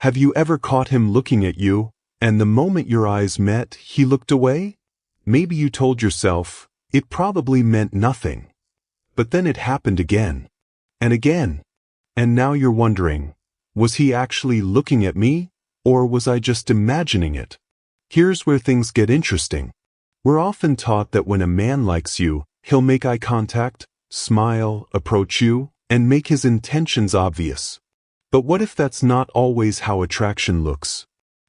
Have you ever caught him looking at you, and the moment your eyes met, he looked away? Maybe you told yourself, it probably meant nothing. But then it happened again, and again. And now you're wondering, was he actually looking at me, or was I just imagining it? Here's where things get interesting. We're often taught that when a man likes you, he'll make eye contact, smile, approach you, and make his intentions obvious. But what if that's not always how attraction looks?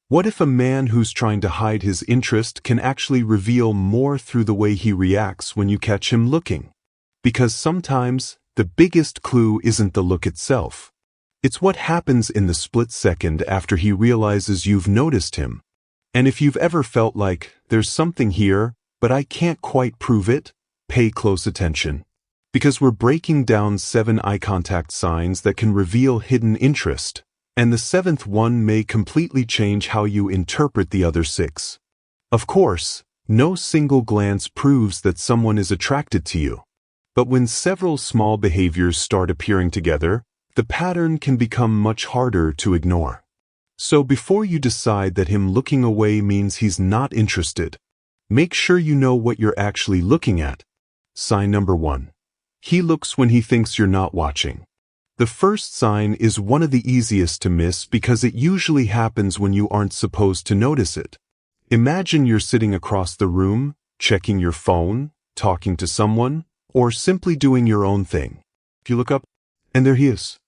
What if a man who's trying to hide his interest can actually reveal more through the way he reacts when you catch him looking? Because sometimes, the biggest clue isn't the look itself. It's what happens in the split second after he realizes you've noticed him. And if you've ever felt like, there's something here, but I can't quite prove it, pay close attention. Because we're breaking down 7 eye contact signs that can reveal hidden interest, and the 7th one may completely change how you interpret the other 6. Of course, no single glance proves that someone is attracted to you. But when several small behaviors start appearing together, the pattern can become much harder to ignore. So before you decide that him looking away means he's not interested, make sure you know what you're actually looking at. Sign number 1. He looks when he thinks you're not watching. The first sign is one of the easiest to miss because it usually happens when you aren't supposed to notice it. Imagine you're sitting across the room, checking your phone, talking to someone, or simply doing your own thing. If you look up, and there he is,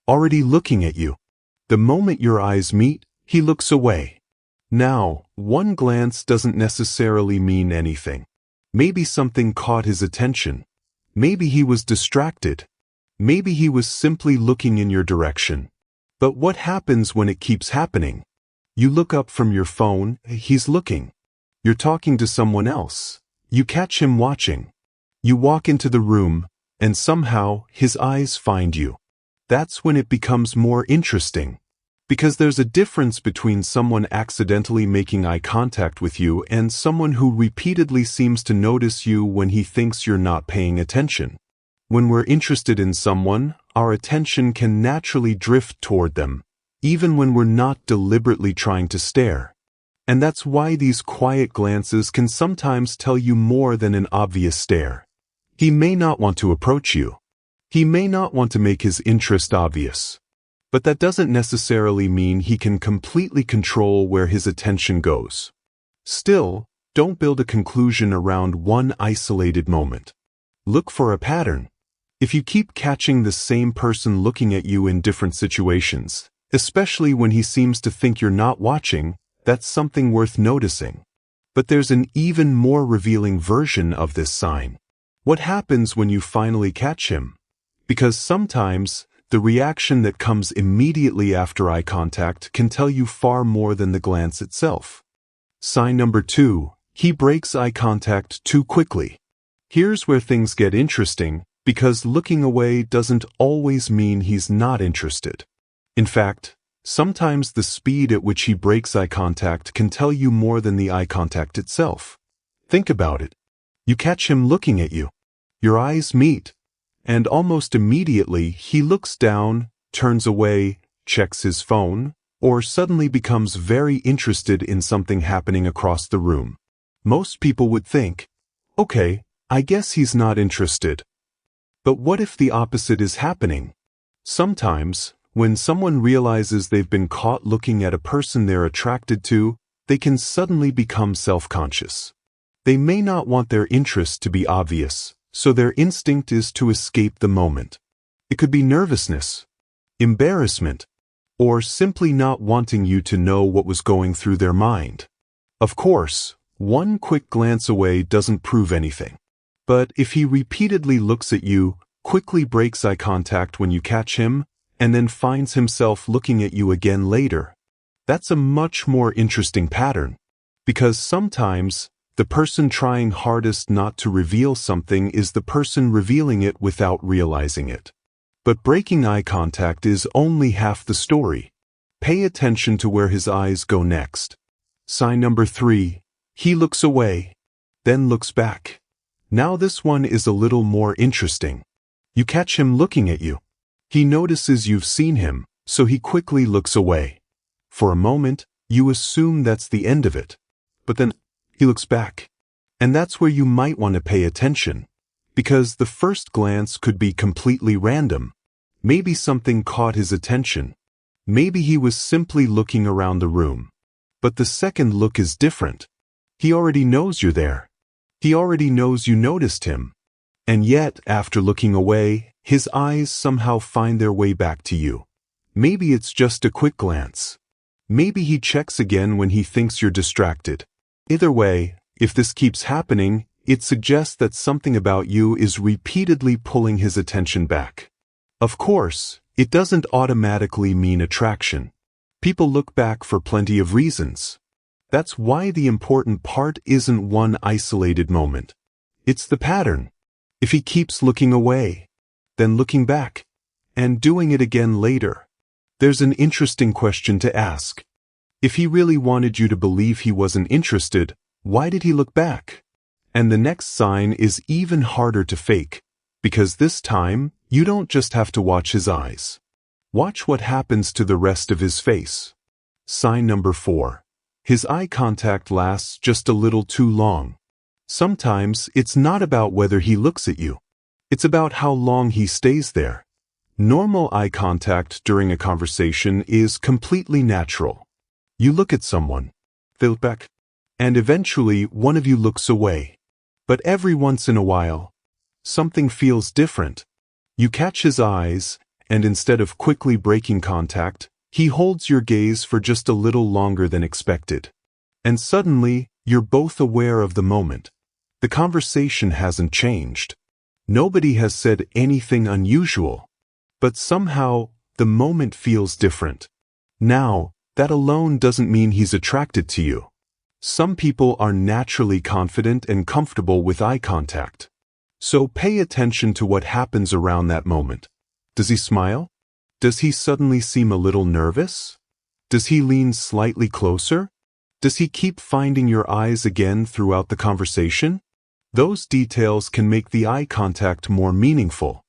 already looking at you. The moment your eyes meet, he looks away. Now, one glance doesn't necessarily mean anything. Maybe something caught his attention. Maybe he was distracted. Maybe he was simply looking in your direction. But what happens when it keeps happening? You look up from your phone, he's looking. You're talking to someone else. You catch him watching. You walk into the room, and somehow his eyes find you. That's when it becomes more interesting. Because there's a difference between someone accidentally making eye contact with you and someone who repeatedly seems to notice you when he thinks you're not paying attention. When we're interested in someone, our attention can naturally drift toward them, even when we're not deliberately trying to stare. And that's why these quiet glances can sometimes tell you more than an obvious stare. He may not want to approach you. He may not want to make his interest obvious. But that doesn't necessarily mean he can completely control where his attention goes. Still, don't build a conclusion around one isolated moment. Look for a pattern. If you keep catching the same person looking at you in different situations, especially when he seems to think you're not watching, that's something worth noticing. But there's an even more revealing version of this sign. What happens when you finally catch him? Because sometimes, the reaction that comes immediately after eye contact can tell you far more than the glance itself. Sign number 2, he breaks eye contact too quickly. Here's where things get interesting, because looking away doesn't always mean he's not interested. In fact, sometimes the speed at which he breaks eye contact can tell you more than the eye contact itself. Think about it. You catch him looking at you. Your eyes meet. And almost immediately, he looks down, turns away, checks his phone, or suddenly becomes very interested in something happening across the room. Most people would think, okay, I guess he's not interested. But what if the opposite is happening? Sometimes, when someone realizes they've been caught looking at a person they're attracted to, they can suddenly become self-conscious. They may not want their interest to be obvious, so their instinct is to escape the moment. It could be nervousness, embarrassment, or simply not wanting you to know what was going through their mind. Of course, one quick glance away doesn't prove anything. But if he repeatedly looks at you, quickly breaks eye contact when you catch him, and then finds himself looking at you again later, that's a much more interesting pattern. Because sometimes, the person trying hardest not to reveal something is the person revealing it without realizing it. But breaking eye contact is only half the story. Pay attention to where his eyes go next. Sign number 3, he looks away, then looks back. Now this one is a little more interesting. You catch him looking at you. He notices you've seen him, so he quickly looks away. For a moment, you assume that's the end of it. But then, he looks back. And that's where you might want to pay attention. Because the first glance could be completely random. Maybe something caught his attention. Maybe he was simply looking around the room. But the second look is different. He already knows you're there. He already knows you noticed him. And yet, after looking away, his eyes somehow find their way back to you. Maybe it's just a quick glance. Maybe he checks again when he thinks you're distracted. Either way, if this keeps happening, it suggests that something about you is repeatedly pulling his attention back. Of course, it doesn't automatically mean attraction. People look back for plenty of reasons. That's why the important part isn't one isolated moment. It's the pattern. If he keeps looking away, then looking back, and doing it again later, there's an interesting question to ask. If he really wanted you to believe he wasn't interested, why did he look back? And the next sign is even harder to fake, because this time, you don't just have to watch his eyes. Watch what happens to the rest of his face. Sign number 4. His eye contact lasts just a little too long. Sometimes it's not about whether he looks at you. It's about how long he stays there. Normal eye contact during a conversation is completely natural. You look at someone, they look back, and eventually one of you looks away. But every once in a while, something feels different. You catch his eyes, and instead of quickly breaking contact, he holds your gaze for just a little longer than expected. And suddenly, you're both aware of the moment. The conversation hasn't changed. Nobody has said anything unusual. But somehow, the moment feels different. Now, that alone doesn't mean he's attracted to you. Some people are naturally confident and comfortable with eye contact. So pay attention to what happens around that moment. Does he smile? Does he suddenly seem a little nervous? Does he lean slightly closer? Does he keep finding your eyes again throughout the conversation? Those details can make the eye contact more meaningful.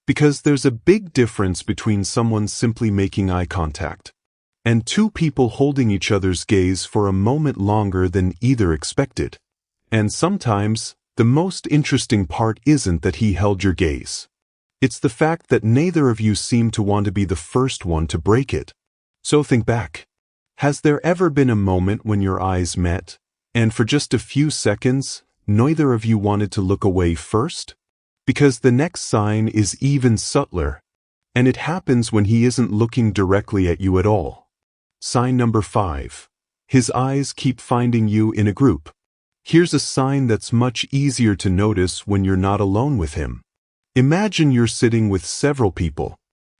Because there's a big difference between someone simply making eye contact and two people holding each other's gaze for a moment longer than either expected. And sometimes, the most interesting part isn't that he held your gaze. It's the fact that neither of you seem to want to be the first one to break it. So think back. Has there ever been a moment when your eyes met, and for just a few seconds, neither of you wanted to look away first? Because the next sign is even subtler, and it happens when he isn't looking directly at you at all. Sign number 5. His eyes keep finding you in a group. Here's a sign that's much easier to notice when you're not alone with him. Imagine you're sitting with several people.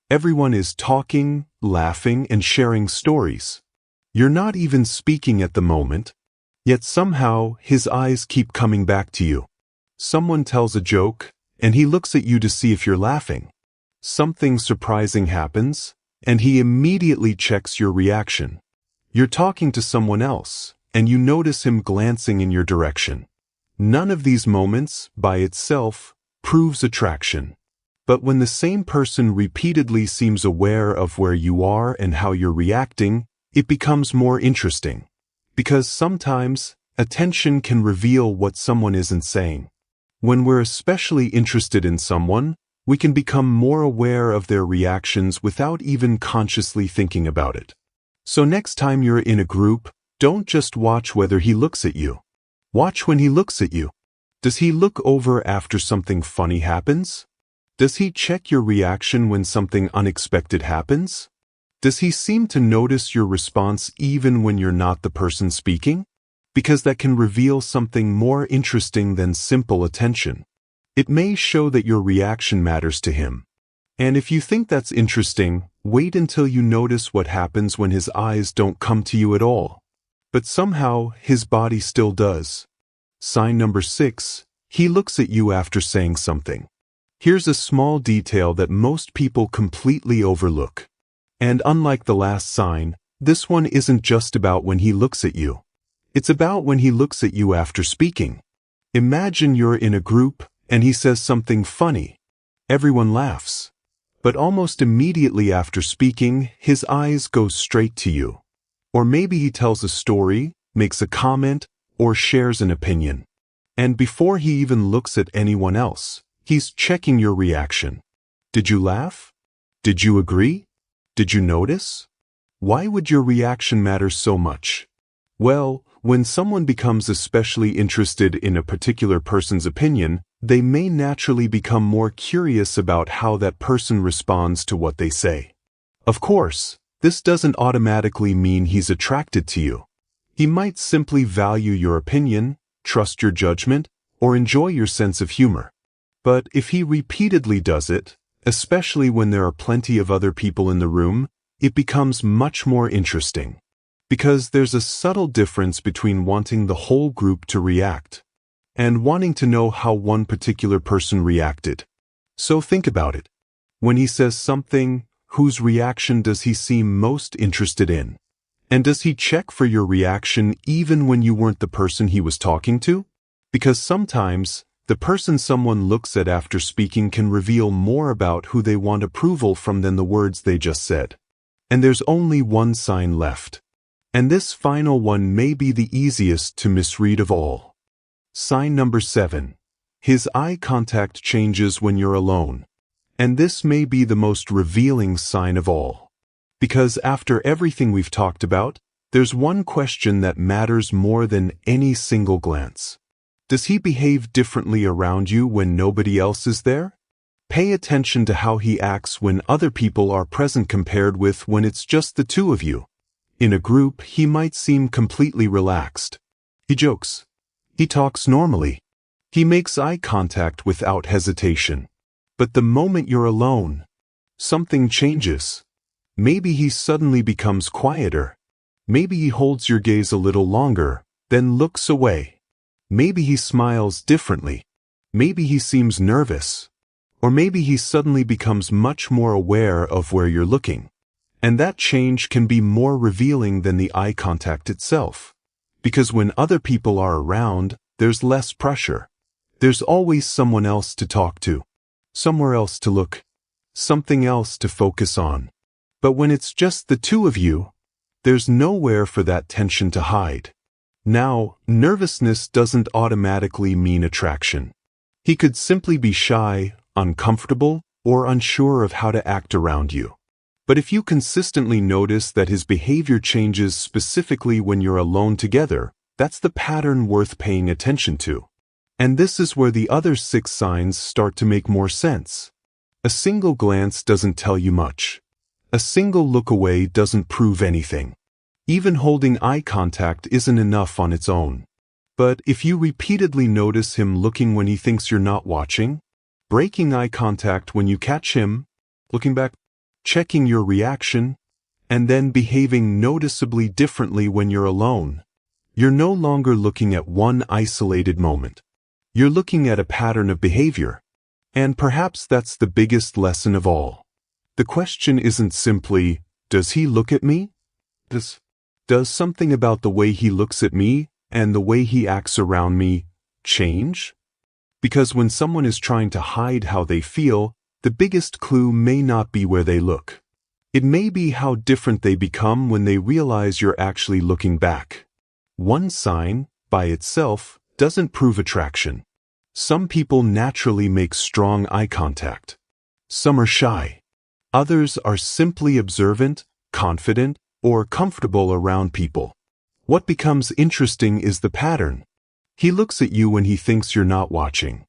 Everyone is talking, laughing, and sharing stories. You're not even speaking at the moment, yet somehow his eyes keep coming back to you. Someone tells a joke, and he looks at you to see if you're laughing. Something surprising happens, and he immediately checks your reaction. You're talking to someone else, and you notice him glancing in your direction. None of these moments, by itself, proves attraction. But when the same person repeatedly seems aware of where you are and how you're reacting, it becomes more interesting. Because sometimes, attention can reveal what someone isn't saying. When we're especially interested in someone, we can become more aware of their reactions without even consciously thinking about it. So next time you're in a group, don't just watch whether he looks at you. Watch when he looks at you. Does he look over after something funny happens? Does he check your reaction when something unexpected happens? Does he seem to notice your response even when you're not the person speaking? Because that can reveal something more interesting than simple attention. It may show that your reaction matters to him. And if you think that's interesting, wait until you notice what happens when his eyes don't come to you at all. But somehow, his body still does. Sign number 6, he looks at you after saying something. Here's a small detail that most people completely overlook. And unlike the last sign, this one isn't just about when he looks at you. It's about when he looks at you after speaking. Imagine you're in a group, and he says something funny. Everyone laughs. But almost immediately after speaking, his eyes go straight to you. Or maybe he tells a story, makes a comment, or shares an opinion. And before he even looks at anyone else, he's checking your reaction. Did you laugh? Did you agree? Did you notice? Why would your reaction matter so much? Well, when someone becomes especially interested in a particular person's opinion, they may naturally become more curious about how that person responds to what they say. Of course, this doesn't automatically mean he's attracted to you. He might simply value your opinion, trust your judgment, or enjoy your sense of humor. But if he repeatedly does it, especially when there are plenty of other people in the room, it becomes much more interesting. Because there's a subtle difference between wanting the whole group to react and wanting to know how one particular person reacted. So think about it. When he says something, whose reaction does he seem most interested in? And does he check for your reaction even when you weren't the person he was talking to? Because sometimes, the person someone looks at after speaking can reveal more about who they want approval from than the words they just said. And there's only one sign left. And this final one may be the easiest to misread of all. Sign number 7. His eye contact changes when you're alone. And this may be the most revealing sign of all. Because after everything we've talked about, there's one question that matters more than any single glance. Does he behave differently around you when nobody else is there? Pay attention to how he acts when other people are present compared with when it's just the two of you. In a group, he might seem completely relaxed. He jokes. He talks normally. He makes eye contact without hesitation. But the moment you're alone, something changes. Maybe he suddenly becomes quieter. Maybe he holds your gaze a little longer, then looks away. Maybe he smiles differently. Maybe he seems nervous. Or maybe he suddenly becomes much more aware of where you're looking. And that change can be more revealing than the eye contact itself. Because when other people are around, there's less pressure. There's always someone else to talk to, somewhere else to look, something else to focus on. But when it's just the two of you, there's nowhere for that tension to hide. Now, nervousness doesn't automatically mean attraction. He could simply be shy, uncomfortable, or unsure of how to act around you. But if you consistently notice that his behavior changes specifically when you're alone together, that's the pattern worth paying attention to. And this is where the other 6 signs start to make more sense. A single glance doesn't tell you much. A single look away doesn't prove anything. Even holding eye contact isn't enough on its own. But if you repeatedly notice him looking when he thinks you're not watching, breaking eye contact when you catch him, looking back, checking your reaction, and then behaving noticeably differently when you're alone, you're no longer looking at one isolated moment. You're looking at a pattern of behavior. And perhaps that's the biggest lesson of all. The question isn't simply, does he look at me? Does something about the way he looks at me and the way he acts around me change? Because when someone is trying to hide how they feel, the biggest clue may not be where they look. It may be how different they become when they realize you're actually looking back. One sign, by itself, doesn't prove attraction. Some people naturally make strong eye contact. Some are shy. Others are simply observant, confident, or comfortable around people. What becomes interesting is the pattern. He looks at you when he thinks you're not watching.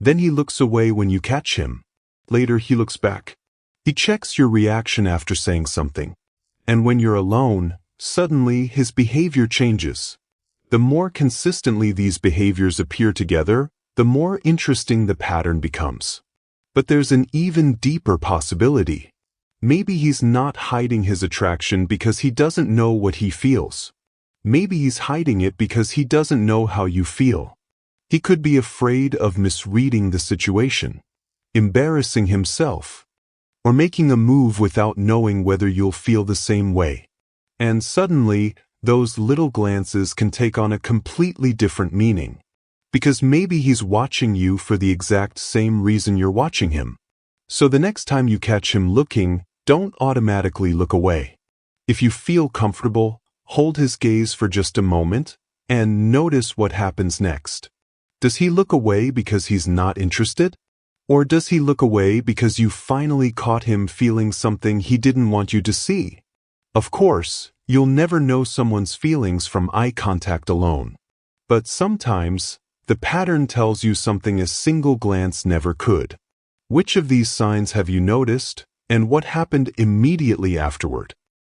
Then he looks away when you catch him. Later he looks back. He checks your reaction after saying something. And when you're alone, suddenly his behavior changes. The more consistently these behaviors appear together, the more interesting the pattern becomes. But there's an even deeper possibility. Maybe he's not hiding his attraction because he doesn't know what he feels. Maybe he's hiding it because he doesn't know how you feel. He could be afraid of misreading the situation, embarrassing himself, or making a move without knowing whether you'll feel the same way. And suddenly, those little glances can take on a completely different meaning. Because maybe he's watching you for the exact same reason you're watching him. So the next time you catch him looking, don't automatically look away. If you feel comfortable, Hold his gaze for just a moment, and notice what happens next. Does he look away because he's not interested? Or does he look away because you finally caught him feeling something he didn't want you to see? Of course, you'll never know someone's feelings from eye contact alone. But sometimes, the pattern tells you something a single glance never could. Which of these signs have you noticed, and what happened immediately afterward?